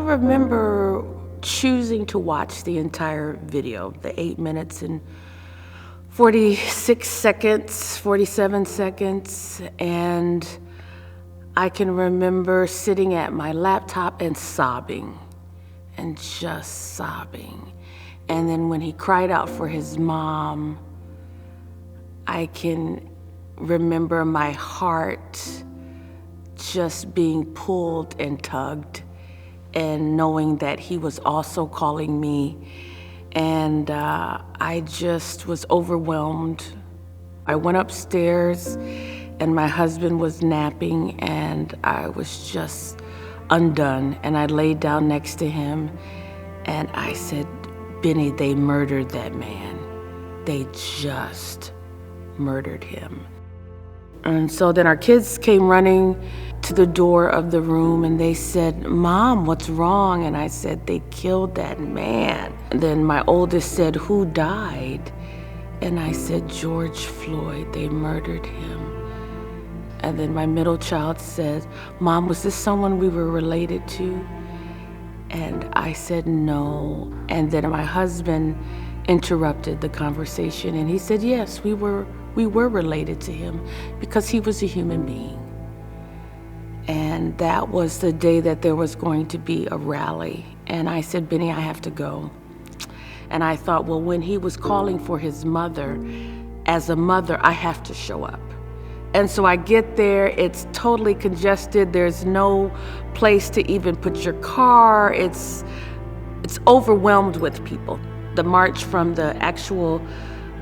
remember choosing to watch the entire video, the 8 minutes and 46 seconds, 47 seconds, and I can remember sitting at my laptop and sobbing, and just sobbing. And then when he cried out for his mom, I can remember my heart just being pulled and tugged, and knowing that he was also calling me. And I just was overwhelmed. I went upstairs and my husband was napping and I was just undone. And I laid down next to him and I said, Benny, they murdered that man. They just murdered him. And so then our kids came running to the door of the room and they said, Mom, what's wrong? And I said, they killed that man. And then my oldest said, who died? And I said, George Floyd, they murdered him. And then my middle child said, Mom, was this someone we were related to? And I said, no. And then my husband interrupted the conversation and he said, yes, we were related to him because he was a human being. And that was the day that there was going to be a rally. And I said, Benny, I have to go. And I thought, well, when he was calling for his mother, as a mother, I have to show up. And so I get there, it's totally congested. There's no place to even put your car. It's overwhelmed with people. The march from the actual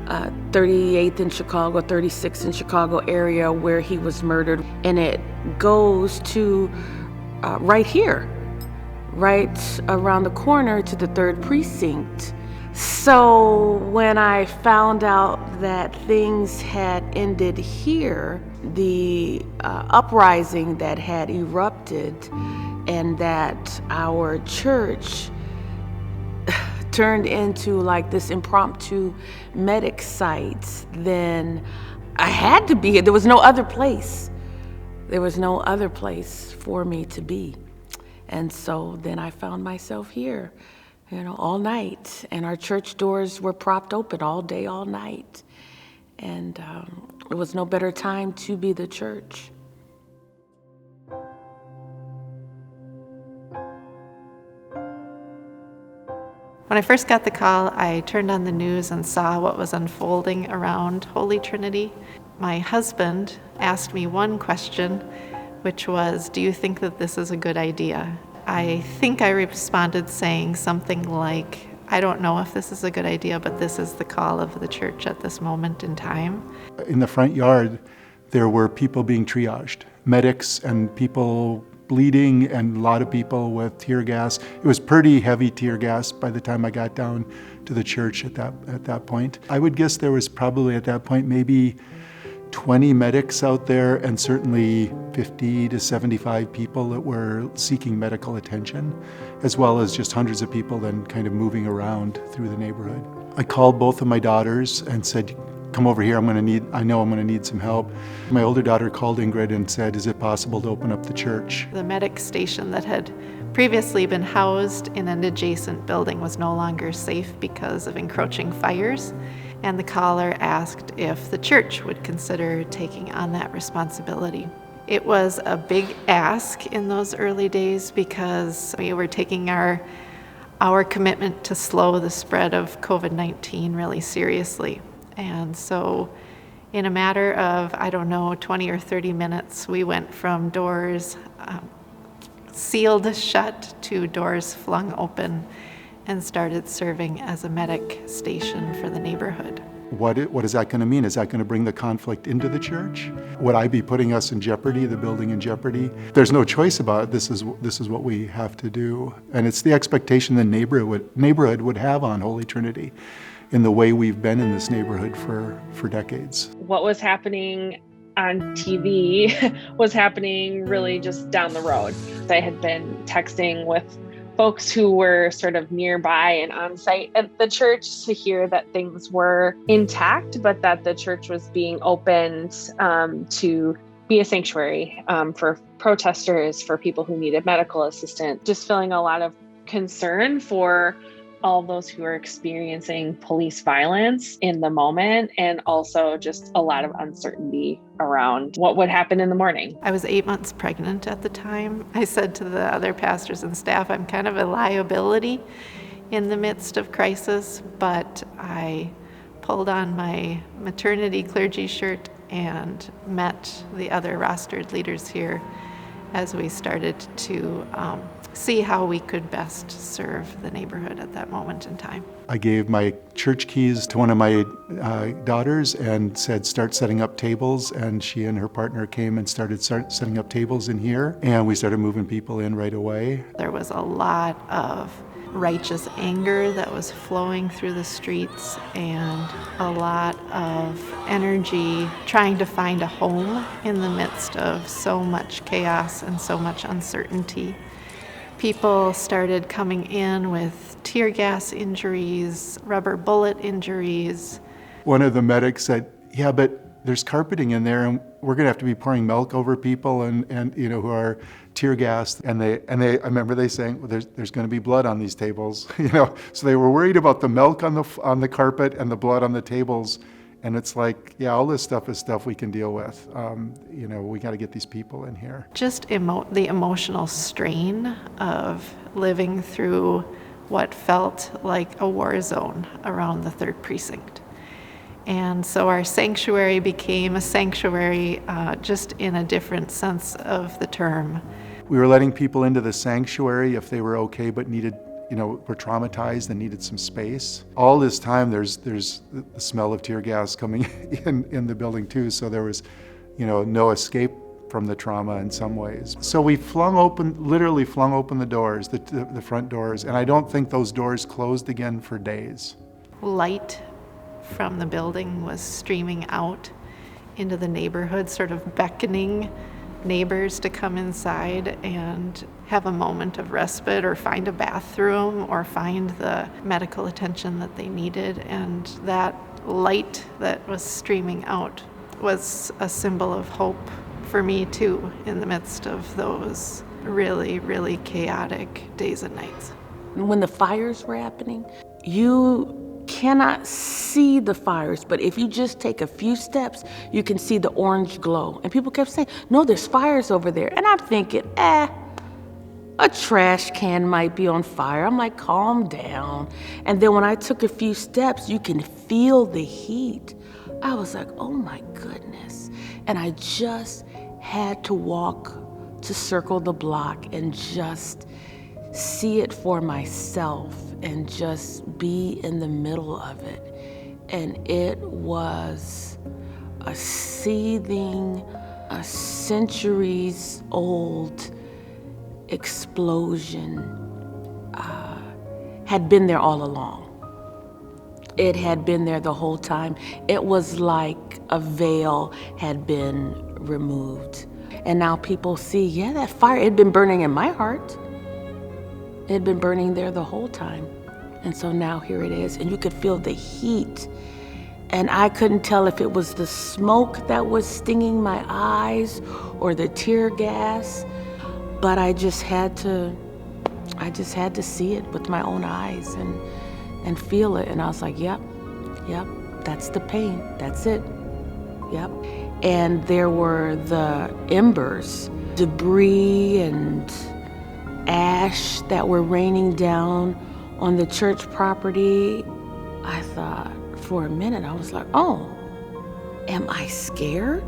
38th in Chicago, 36th in Chicago area where he was murdered. And it goes to right here, right around the corner to the 3rd precinct. So when I found out that things had ended here, the uprising that had erupted and that our church turned into like this impromptu medic site, then I had to be here. There was no other place. There was no other place for me to be. And so then I found myself here, all night. And our church doors were propped open all day, all night. And there was no better time to be the church. When I first got the call, I turned on the news and saw what was unfolding around Holy Trinity. My husband asked me one question, which was, do you think that this is a good idea? I think I responded saying something like, I don't know if this is a good idea, but this is the call of the church at this moment in time. In the front yard, there were people being triaged, medics and people bleeding and a lot of people with tear gas. It was pretty heavy tear gas by the time I got down to the church at that point. I would guess there was probably at that point maybe 20 medics out there and certainly 50 to 75 people that were seeking medical attention, as well as just hundreds of people then kind of moving around through the neighborhood. I called both of my daughters and said, come over here, I know I'm gonna need some help. My older daughter called Ingrid and said, is it possible to open up the church? The medic station that had previously been housed in an adjacent building was no longer safe because of encroaching fires. And the caller asked if the church would consider taking on that responsibility. It was a big ask in those early days because we were taking our commitment to slow the spread of COVID-19 really seriously. And so in a matter of, 20 or 30 minutes, we went from doors sealed shut to doors flung open and started serving as a medic station for the neighborhood. What is that going to mean? Is that going to bring the conflict into the church? Would I be putting us in jeopardy, the building in jeopardy? There's no choice about it. This is what we have to do. And it's the expectation the neighborhood would have on Holy Trinity in the way we've been in this neighborhood for decades. What was happening on TV was happening really just down the road. I had been texting with folks who were sort of nearby and on site at the church to hear that things were intact, but that the church was being opened to be a sanctuary for protesters, for people who needed medical assistance, just feeling a lot of concern for all those who are experiencing police violence in the moment, and also just a lot of uncertainty around what would happen in the morning. I was 8 months pregnant at the time. I said to the other pastors and staff, I'm kind of a liability in the midst of crisis, but I pulled on my maternity clergy shirt and met the other rostered leaders here as we started to see how we could best serve the neighborhood at that moment in time. I gave my church keys to one of my daughters and said, start setting up tables. And she and her partner came and started setting up tables in here. And we started moving people in right away. There was a lot of righteous anger that was flowing through the streets, and a lot of energy trying to find a home in the midst of so much chaos and so much uncertainty. People started coming in with tear gas injuries, rubber bullet injuries. One of the medics said, yeah, but there's carpeting in there, and we're going to have to be pouring milk over people and who are tear gassed. And I remember they saying, well, there's going to be blood on these tables, So they were worried about the milk on the carpet and the blood on the tables. And it's like, yeah, all this stuff is stuff we can deal with. We got to get these people in here. Just the emotional strain of living through what felt like a war zone around the 3rd Precinct. And so our sanctuary became a sanctuary just in a different sense of the term. We were letting people into the sanctuary if they were okay but needed, were traumatized and needed some space. All this time there's the smell of tear gas coming in the building too, so there was, no escape from the trauma in some ways. So we literally flung open the doors, the front doors, and I don't think those doors closed again for days. Light from the building was streaming out into the neighborhood, sort of beckoning neighbors to come inside and have a moment of respite or find a bathroom or find the medical attention that they needed. And that light that was streaming out was a symbol of hope for me too, in the midst of those really, really chaotic days and nights. When the fires were happening, you cannot see the fires, but if you just take a few steps, you can see the orange glow. And people kept saying, no, there's fires over there. And I'm thinking, a trash can might be on fire. I'm like, calm down. And then when I took a few steps, you can feel the heat. I was like, oh my goodness. And I just had to walk to circle the block and just see it for myself and just be in the middle of it. And it was a seething, a centuries-old explosion. Had been there all along. It had been there the whole time. It was like a veil had been removed. And now people see, yeah, that fire, it had been burning in my heart. It had been burning there the whole time. And so now here it is, and you could feel the heat. And I couldn't tell if it was the smoke that was stinging my eyes or the tear gas, but I just had to see it with my own eyes and feel it. And I was like, yep, that's the pain, that's it, yep. And there were the embers, debris and ash that were raining down on the church property. I thought for a minute, I was like, oh, am I scared?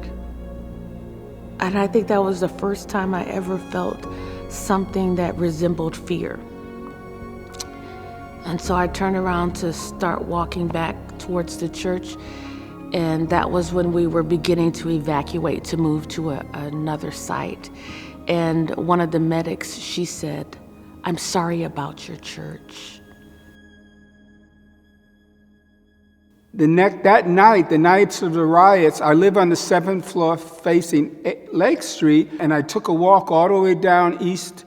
And I think that was the first time I ever felt something that resembled fear. And so I turned around to start walking back towards the church, and that was when we were beginning to evacuate to move to another site. And one of the medics, she said, I'm sorry about your church. That night, the nights of the riots, I live on the 7th floor facing Lake Street, and I took a walk all the way down east.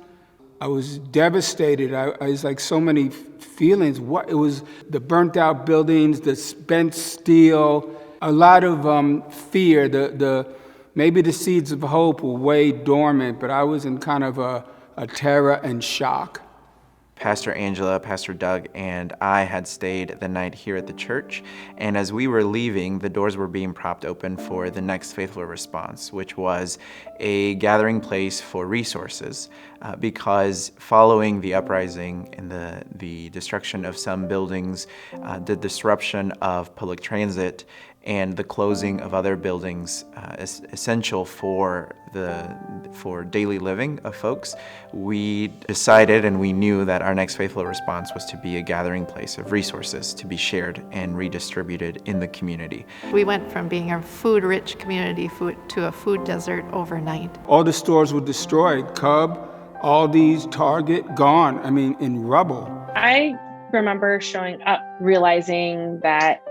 I was devastated. I was like so many feelings. It was the burnt out buildings, the spent steel, a lot of fear. The maybe the seeds of hope were way dormant, but I was in kind of a terror and shock. Pastor Angela, Pastor Doug, and I had stayed the night here at the church, and as we were leaving, the doors were being propped open for the next faithful response, which was a gathering place for resources, because following the uprising and the destruction of some buildings, the disruption of public transit, and the closing of other buildings essential for daily living of folks, we decided and we knew that our next faithful response was to be a gathering place of resources to be shared and redistributed in the community. We went from being a food-rich community to a food desert overnight. All the stores were destroyed. Cub, Aldi's, Target, gone. I mean, in rubble. I remember showing up, realizing that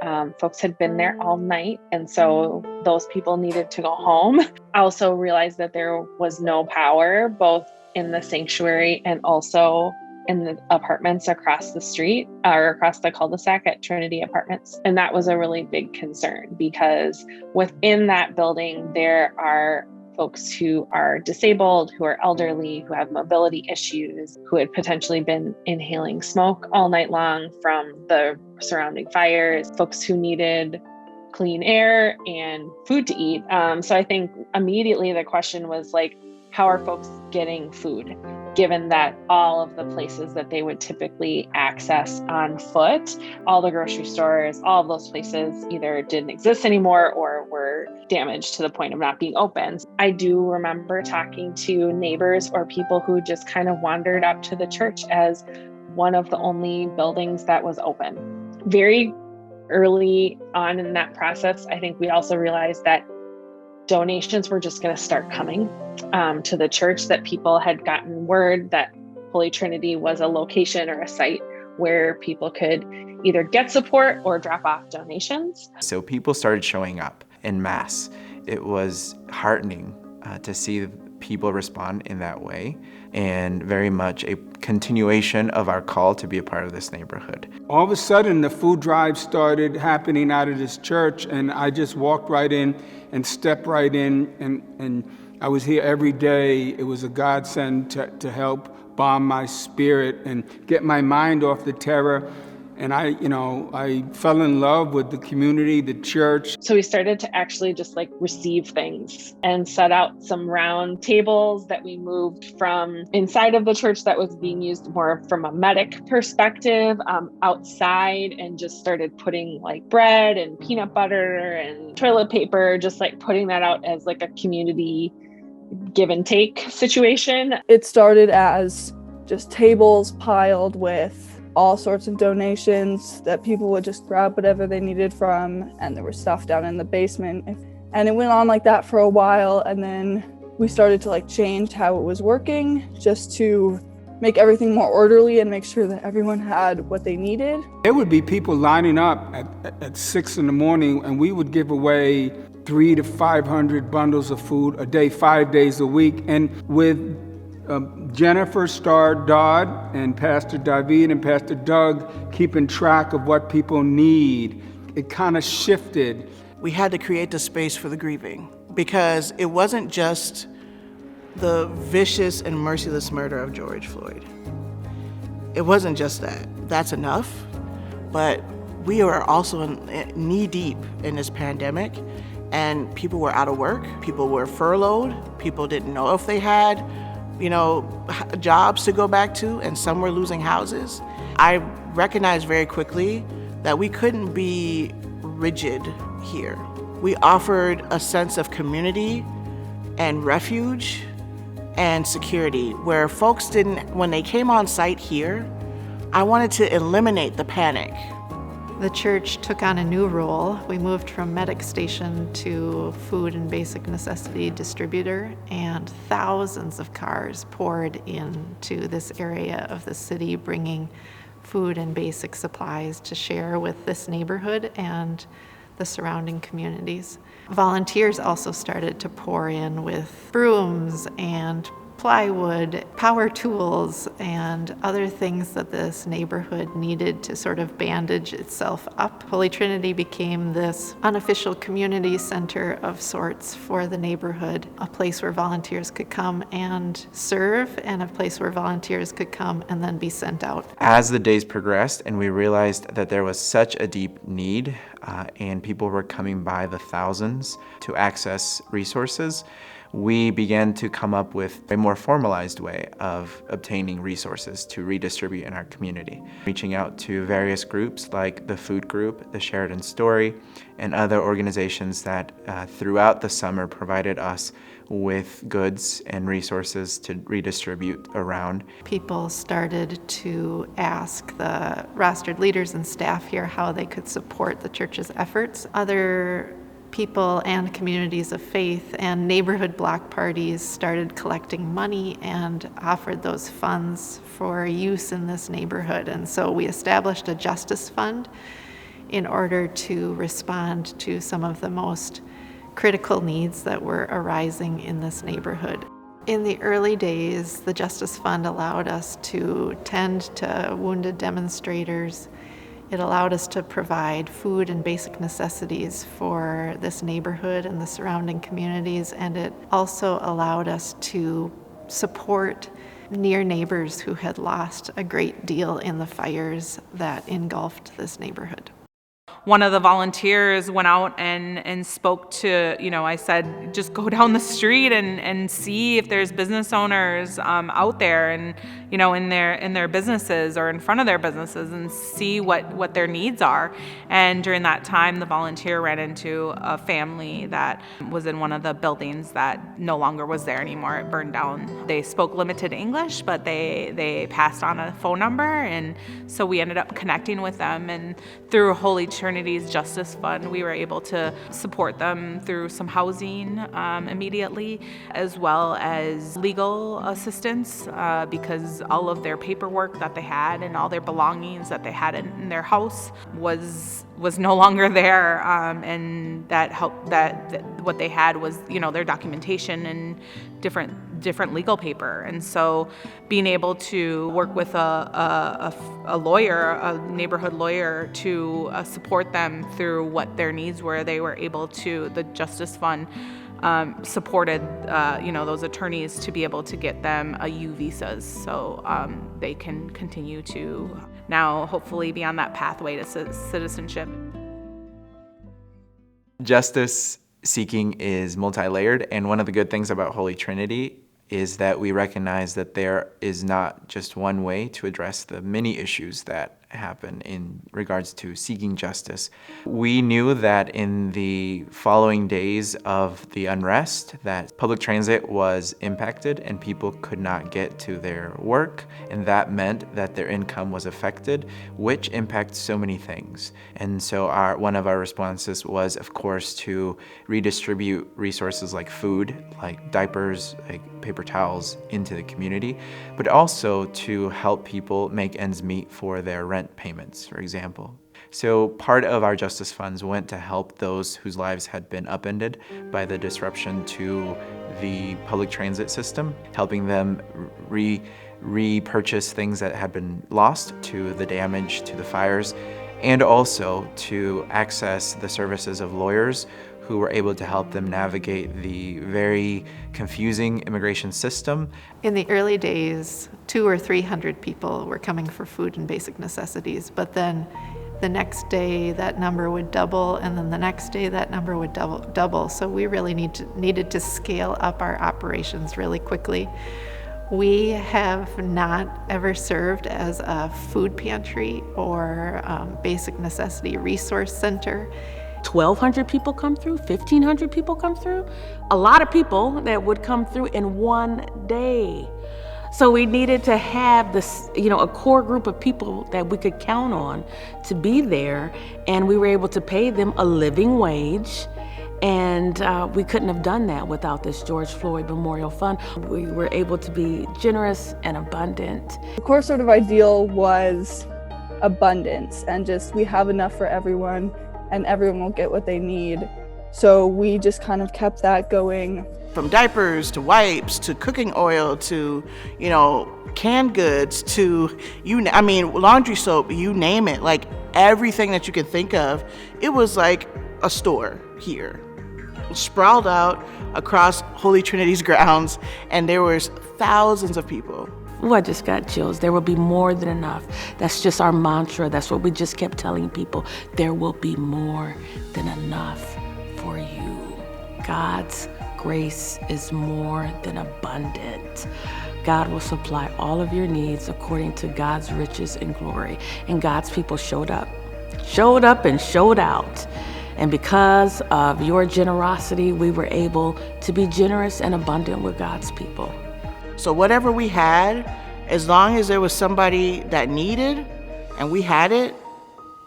folks had been there all night, and so those people needed to go home. I also realized that there was no power, both in the sanctuary and also in the apartments across the street or across the cul-de-sac at Trinity Apartments. And that was a really big concern, because within that building, there are folks who are disabled, who are elderly, who have mobility issues, who had potentially been inhaling smoke all night long from the surrounding fires, folks who needed clean air and food to eat. So I think immediately the question was like, how are folks getting food, given that all of the places that they would typically access on foot, all the grocery stores, all of those places either didn't exist anymore or were damaged to the point of not being open. I do remember talking to neighbors or people who just kind of wandered up to the church as one of the only buildings that was open. Very early on in that process, I think we also realized that donations were just going to start coming to the church, that people had gotten word that Holy Trinity was a location or a site where people could either get support or drop off donations. So people started showing up en masse. It was heartening to see people respond in that way, and very much a continuation of our call to be a part of this neighborhood. All of a sudden, the food drive started happening out of this church, and I just walked right in and stepped right in, and I was here every day. It was a godsend to help balm my spirit and get my mind off the terror. And I fell in love with the community, the church. So we started to actually just like receive things and set out some round tables that we moved from inside of the church that was being used more from a medic perspective outside, and just started putting like bread and peanut butter and toilet paper, just like putting that out as like a community give and take situation. It started as just tables piled with all sorts of donations that people would just grab whatever they needed from, and there was stuff down in the basement. And it went on like that for a while, and then we started to like change how it was working just to make everything more orderly and make sure that everyone had what they needed. There would be people lining up at 6 in the morning, and we would give away 300 to 500 bundles of food a day, 5 days a week. And with Jennifer Starr Dodd and Pastor David and Pastor Doug keeping track of what people need, it kind of shifted. We had to create the space for the grieving, because it wasn't just the vicious and merciless murder of George Floyd. It wasn't just that. That's enough. But we are also knee deep in this pandemic, and people were out of work, people were furloughed, people didn't know if they had jobs to go back to, and some were losing houses. I recognized very quickly that we couldn't be rigid here. We offered a sense of community and refuge and security where folks didn't, when they came on site here, I wanted to eliminate the panic. The church took on a new role. We moved from medic station to food and basic necessity distributor, and thousands of cars poured into this area of the city, bringing food and basic supplies to share with this neighborhood and the surrounding communities. Volunteers also started to pour in with brooms and plywood, power tools, and other things that this neighborhood needed to sort of bandage itself up. Holy Trinity became this unofficial community center of sorts for the neighborhood, a place where volunteers could come and serve, and a place where volunteers could come and then be sent out. As the days progressed and we realized that there was such a deep need and people were coming by the thousands to access resources, we began to come up with a more formalized way of obtaining resources to redistribute in our community, reaching out to various groups like the Food Group, the Sheridan Story, and other organizations that throughout the summer provided us with goods and resources to redistribute around. People started to ask the rostered leaders and staff here how they could support the church's efforts. Other people and communities of faith and neighborhood block parties started collecting money and offered those funds for use in this neighborhood. And so we established a justice fund in order to respond to some of the most critical needs that were arising in this neighborhood. In the early days, the Justice Fund allowed us to tend to wounded demonstrators. It allowed us to provide food and basic necessities for this neighborhood and the surrounding communities, and it also allowed us to support near neighbors who had lost a great deal in the fires that engulfed this neighborhood. One of the volunteers went out and spoke to, I said, just go down the street and see if there's business owners out there and, in their businesses or in front of their businesses and see what their needs are. And during that time, the volunteer ran into a family that was in one of the buildings that no longer was there anymore. It burned down. They spoke limited English, but they passed on a phone number, and so we ended up connecting with them. And through Holy Trinity's Justice Fund, we were able to support them through some housing immediately, as well as legal assistance, because all of their paperwork that they had and all their belongings that they had in their house was no longer there, and that helped. That what they had was their documentation and different legal paper. And so being able to work with a lawyer, a neighborhood lawyer, to support them through what their needs were, they were able to, the Justice Fund supported those attorneys to be able to get them U visas, so they can continue to now hopefully be on that pathway to citizenship. Justice seeking is multi-layered, and one of the good things about Holy Trinity is that we recognize that there is not just one way to address the many issues that happen in regards to seeking justice. We knew that in the following days of the unrest that public transit was impacted and people could not get to their work, and that meant that their income was affected, which impacts so many things. And so one of our responses was, of course, to redistribute resources like food, like diapers, like paper towels into the community, but also to help people make ends meet for their rent payments, for example. So part of our justice funds went to help those whose lives had been upended by the disruption to the public transit system, helping them repurchase things that had been lost to the damage to the fires, and also to access the services of lawyers who were able to help them navigate the very confusing immigration system. In the early days, 200 or 300 people were coming for food and basic necessities, but then the next day that number would double, and then the next day that number would double. So we really needed to scale up our operations really quickly. We have not ever served as a food pantry or basic necessity resource center. 1,200 people come through, 1,500 people come through, a lot of people that would come through in one day. So we needed to have this, a core group of people that we could count on to be there, and we were able to pay them a living wage. And we couldn't have done that without this George Floyd Memorial Fund. We were able to be generous and abundant. The core sort of ideal was abundance, and just we have enough for everyone and everyone will get what they need. So we just kind of kept that going. From diapers to wipes to cooking oil to, canned goods to, laundry soap, you name it, like everything that you could think of. It was like a store here, sprawled out across Holy Trinity's grounds, and there was thousands of people. Ooh, I just got chills. There will be more than enough. That's just our mantra. That's what we just kept telling people. There will be more than enough for you. God's grace is more than abundant. God will supply all of your needs according to God's riches and glory. And God's people showed up and showed out. And because of your generosity, we were able to be generous and abundant with God's people. So whatever we had, as long as there was somebody that needed and we had it,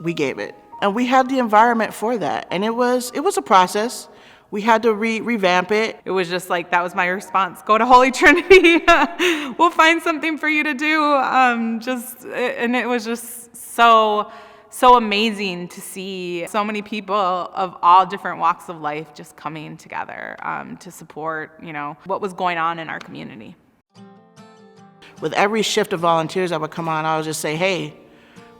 we gave it. And we had the environment for that. And it was a process. We had to revamp it. It was just like, that was my response. Go to Holy Trinity. We'll find something for you to do. And it was just so amazing to see so many people of all different walks of life just coming together to support, what was going on in our community. With every shift of volunteers that would come on, I would just say, hey,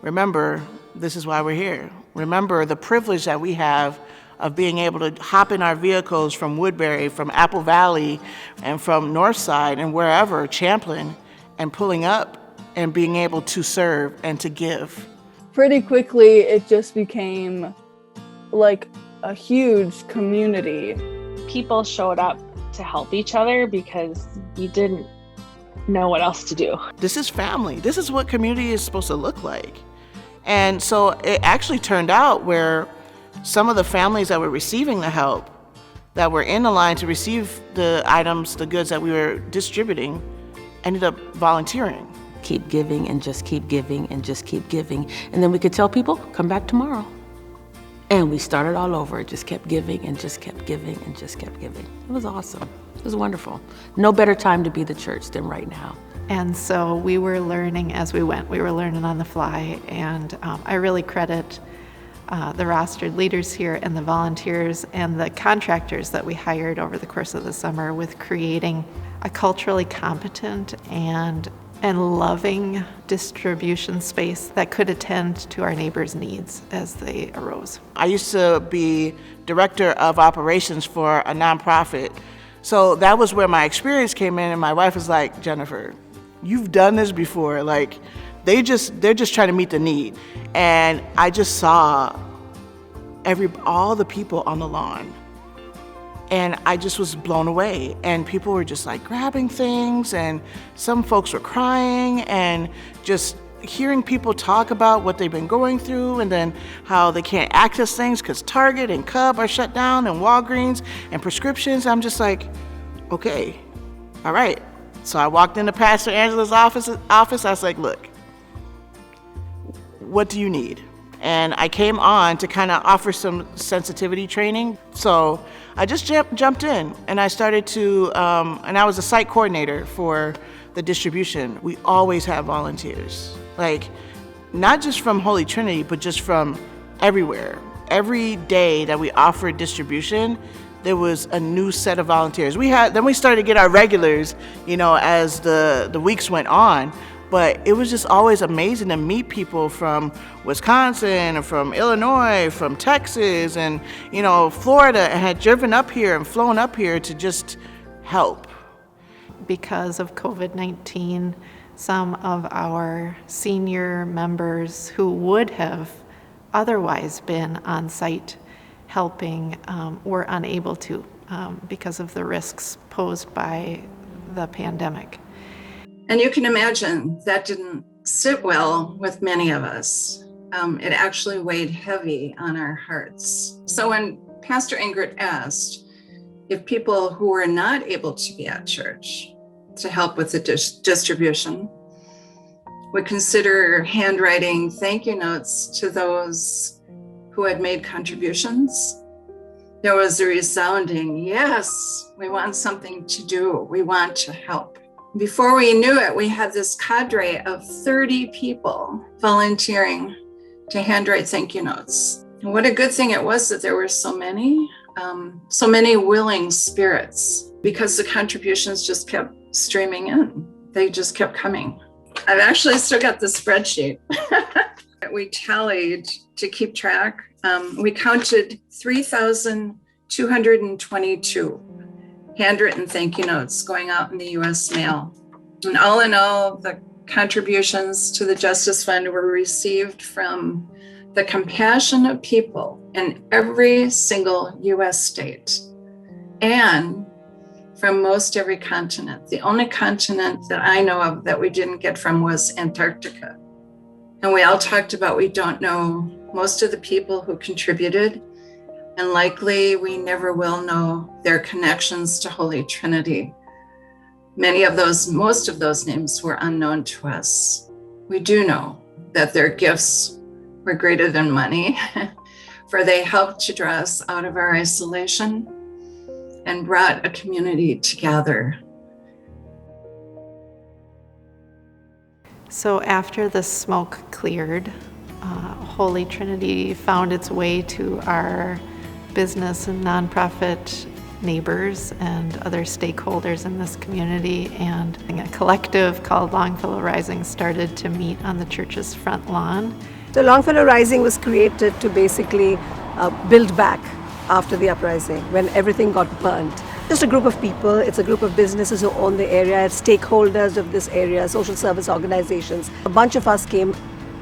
remember, this is why we're here. Remember the privilege that we have of being able to hop in our vehicles from Woodbury, from Apple Valley, and from Northside and wherever, Champlin, and pulling up and being able to serve and to give. Pretty quickly, it just became like a huge community. People showed up to help each other because we didn't know what else to do. This is family. This is what community is supposed to look like. And so it actually turned out where some of the families that were receiving the help, that were in the line to receive the items, the goods that we were distributing, ended up volunteering. Keep giving and just keep giving and just keep giving. And then we could tell people, come back tomorrow. And we started all over. It just kept giving and just kept giving and just kept giving. It was awesome. It was wonderful. No better time to be the church than right now. And so we were learning as we went. We were learning on the fly. And I really credit the rostered leaders here and the volunteers and the contractors that we hired over the course of the summer with creating a culturally competent and loving distribution space that could attend to our neighbors' needs as they arose. I used to be director of operations for a nonprofit. So that was where my experience came in, and my wife was like, Jennifer, you've done this before. Like, they're just trying to meet the need. And I just saw all the people on the lawn. And I just was blown away. And people were just like grabbing things, and some folks were crying, and just hearing people talk about what they've been going through, and then how they can't access things because Target and Cub are shut down, and Walgreens and prescriptions. I'm just like, okay, all right. So I walked into Pastor Angela's office. I was like, look, what do you need? And I came on to kind of offer some sensitivity training. So I just jumped in, and I started to, and I was a site coordinator for the distribution. We always have volunteers, like not just from Holy Trinity, but just from everywhere. Every day that we offered distribution, there was a new set of volunteers. Then we started to get our regulars, as the weeks went on. But it was just always amazing to meet people from Wisconsin, and from Illinois, from Texas, and Florida, and had driven up here and flown up here to just help. Because of COVID-19, some of our senior members who would have otherwise been on site helping were unable to because of the risks posed by the pandemic. And you can imagine that didn't sit well with many of us. It actually weighed heavy on our hearts. So when Pastor Ingrid asked if people who were not able to be at church to help with the distribution would consider handwriting thank you notes to those who had made contributions, there was a resounding, yes, we want something to do. We want to help. Before we knew it, we had this cadre of 30 people volunteering to handwrite thank you notes. And what a good thing it was that there were so many. so many willing spirits because the contributions just kept streaming in. They just kept coming. I've actually still got the spreadsheet. We tallied to keep track. We counted 3,222 handwritten thank you notes going out in the US mail. And all in all, the contributions to the Justice Fund were received from the compassionate people in every single US state and from most every continent. The only continent that I know of that we didn't get from was Antarctica. And we all talked about we don't know most of the people who contributed, and likely we never will know their connections to Holy Trinity. Most of those names were unknown to us. We do know that their gifts were greater than money, for they helped to draw us out of our isolation and brought a community together. So after the smoke cleared, Holy Trinity found its way to our business and nonprofit neighbors and other stakeholders in this community, and a collective called Longfellow Rising started to meet on the church's front lawn. So Longfellow Rising was created to basically build back after the uprising, when everything got burnt. Just a group of people, it's a group of businesses who own the area, stakeholders of this area, social service organizations. A bunch of us came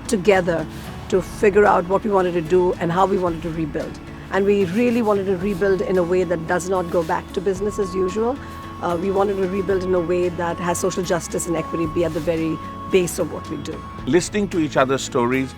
together to figure out what we wanted to do and how we wanted to rebuild. And we really wanted to rebuild in a way that does not go back to business as usual. We wanted to rebuild in a way that has social justice and equity be at the very base of what we do. Listening to each other's stories,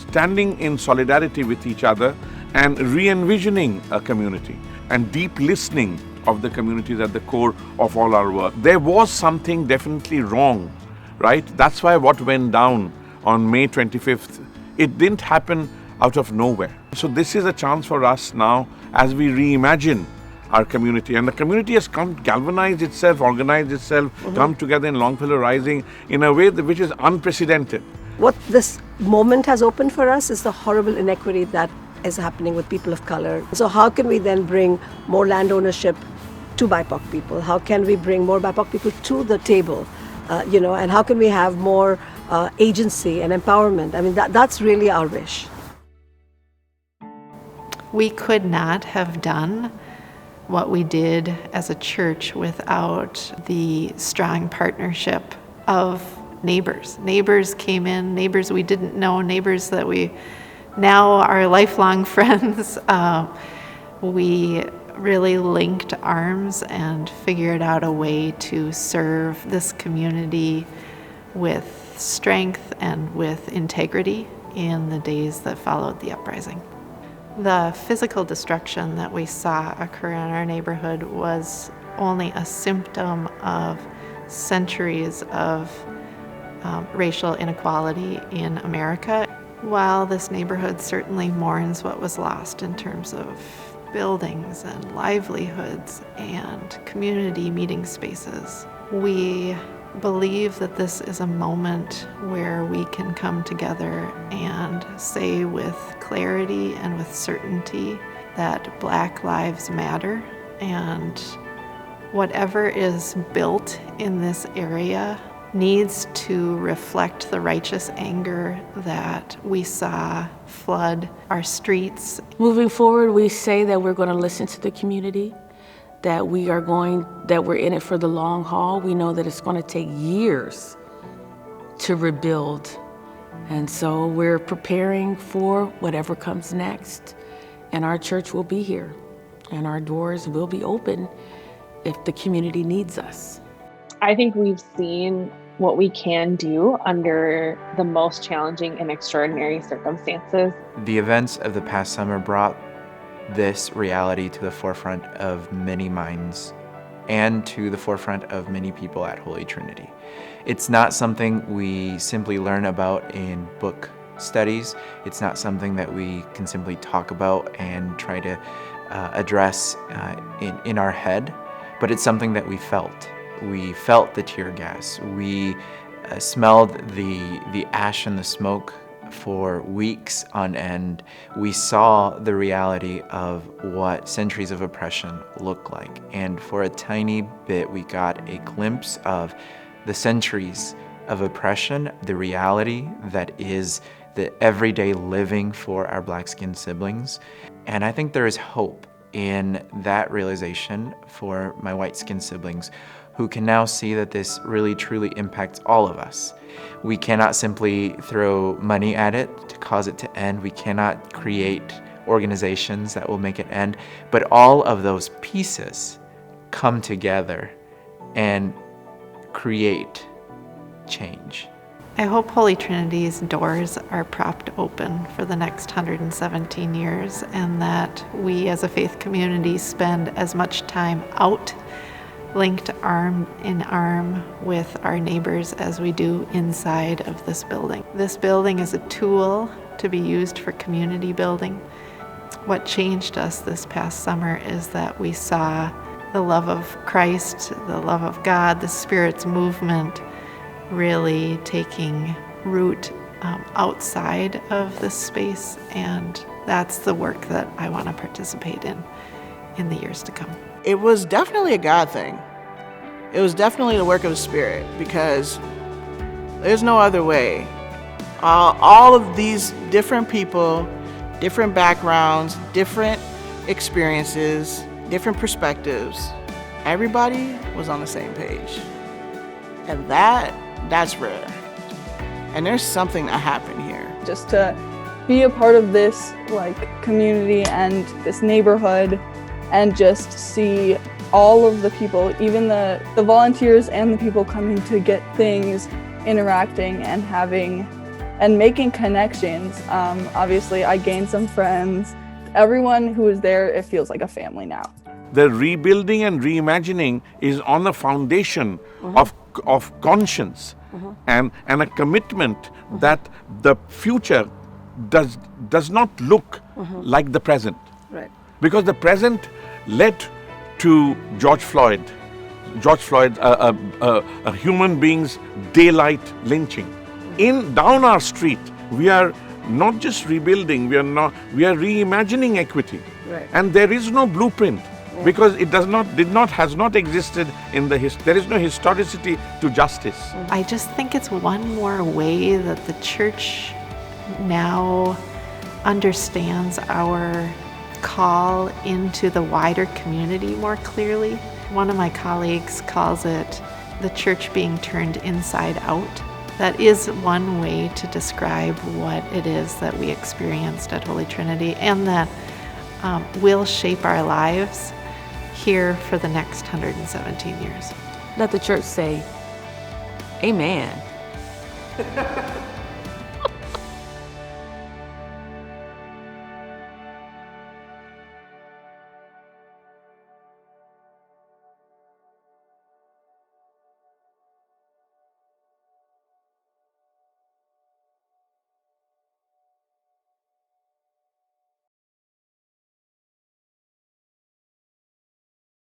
standing in solidarity with each other, and re-envisioning a community, and deep listening of the community is at the core of all our work. There was something definitely wrong, right? That's why what went down on May 25th, it didn't happen out of nowhere. So this is a chance for us now as we reimagine our community. And the community has galvanized itself, organized itself, come together in Longfellow Rising in a way which is unprecedented. What this moment has opened for us is the horrible inequity that is happening with people of color. So how can we then bring more land ownership to BIPOC people? How can we bring more BIPOC people to the table? And how can we have more agency and empowerment? I mean, that's really our wish. We could not have done what we did as a church without the strong partnership of neighbors. Neighbors came in, neighbors we didn't know, neighbors that we now are lifelong friends. We really linked arms and figured out a way to serve this community with strength and with integrity in the days that followed the uprising. The physical destruction that we saw occur in our neighborhood was only a symptom of centuries of racial inequality in America. While this neighborhood certainly mourns what was lost in terms of buildings and livelihoods and community meeting spaces, we believe that this is a moment where we can come together and say with clarity and with certainty that Black lives matter, and whatever is built in this area needs to reflect the righteous anger that we saw flood our streets. Moving forward, we say that we're going to listen to the community, that we're in it for the long haul. We know that it's going to take years to rebuild. And so we're preparing for whatever comes next. And our church will be here, and our doors will be open if the community needs us. I think we've seen what we can do under the most challenging and extraordinary circumstances. The events of the past summer brought this reality to the forefront of many minds and to the forefront of many people at Holy Trinity. It's not something we simply learn about in book studies. It's not something that we can simply talk about and try to address in our head, but it's something that we felt. We felt the tear gas. We smelled the ash and the smoke for weeks on end, we saw the reality of what centuries of oppression look like. And for a tiny bit, we got a glimpse of the centuries of oppression, the reality that is the everyday living for our black-skinned siblings. And I think there is hope in that realization for my white-skinned siblings who can now see that this really truly impacts all of us. We cannot simply throw money at it to cause it to end. We cannot create organizations that will make it end. But all of those pieces come together and create change. I hope Holy Trinity's doors are propped open for the next 117 years, and that we as a faith community spend as much time out, linked arm in arm with our neighbors as we do inside of this building. This building is a tool to be used for community building. What changed us this past summer is that we saw the love of Christ, the love of God, the Spirit's movement really taking root outside of this space, and that's the work that I want to participate in the years to come. It was definitely a God thing. It was definitely the work of the Spirit, because there's no other way. All of these different people, different backgrounds, different experiences, different perspectives, everybody was on the same page. And that's rare. And there's something that happened here. Just to be a part of this community and this neighborhood, and just see all of the people, even the volunteers and the people coming to get things, interacting and having and making connections. Obviously, I gained some friends. Everyone who is there, it feels like a family now. The rebuilding and reimagining is on the foundation of conscience and a commitment that the future does not look like the present. Right. Because the present led to George Floyd, a human being's daylight lynching. Down our street, we are not just rebuilding, we are reimagining equity. Right. And there is no blueprint, because it has not existed in the there is no historicity to justice. I just think it's one more way that the church now understands our call into the wider community more clearly. One of my colleagues calls it the church being turned inside out. That is one way to describe what it is that we experienced at Holy Trinity, and that will shape our lives here for the next 117 years. Let the church say, amen.